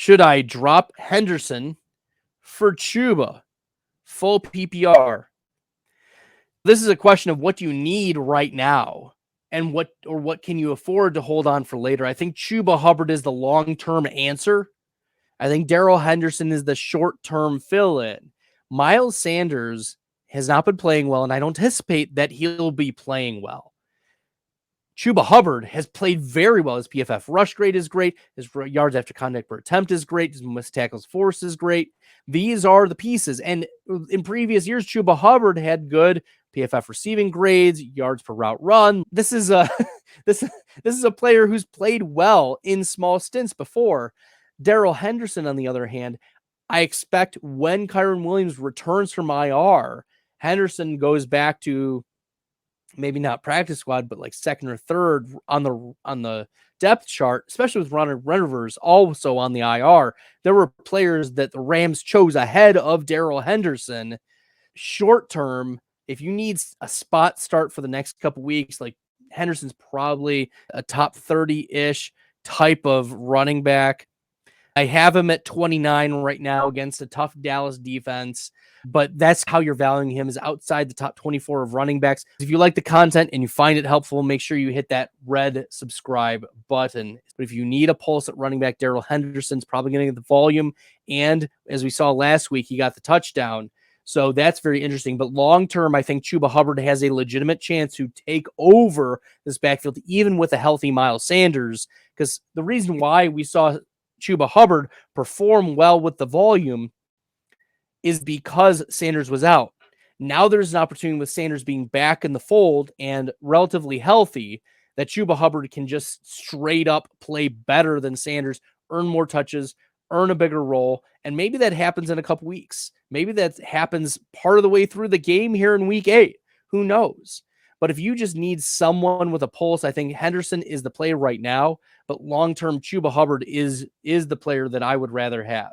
Should I drop Henderson for Chuba? Full PPR. This is a question of what do you need right now and what can you afford to hold on for later. I think Chuba Hubbard is the long-term answer. I think Darrell Henderson is the short-term fill-in. Miles Sanders has not been playing well, and I don't anticipate that he'll be playing well. Chuba Hubbard has played very well. His PFF rush grade is great. His yards after contact per attempt is great. His missed tackles force is great. These are the pieces. And in previous years, Chuba Hubbard had good PFF receiving grades, yards per route run. This is a this is a player who's played well in small stints before. Darrell Henderson, on the other hand, I expect when Kyren Williams returns from IR, Henderson goes back to maybe not practice squad, but like second or third on the depth chart, especially with Rivers also on the IR. There were players that the Rams chose ahead of Darrell Henderson. Short term, if you need a spot start for the next couple weeks, like Henderson's probably a top 30-ish type of running back. I have him at 29 right now against a tough Dallas defense, but that's how you're valuing him, is outside the top 24 of running backs. If you like the content and you find it helpful, make sure you hit that red subscribe button. But if you need a pulse at running back, Darrell Henderson's probably going to get the volume. And as we saw last week, he got the touchdown. So that's very interesting. But long-term, I think Chuba Hubbard has a legitimate chance to take over this backfield, even with a healthy Miles Sanders. Because the reason why we saw Chuba Hubbard perform well with the volume is because Sanders was out. Now there's an opportunity with Sanders being back in the fold and relatively healthy that Chuba Hubbard can just straight up play better than Sanders, earn more touches, earn a bigger role, and maybe that happens in a couple weeks. Maybe that happens part of the way through the game here in week 8. Who knows? But if you just need someone with a pulse, I think Henderson is the player right now. But long-term, Chuba Hubbard is the player that I would rather have.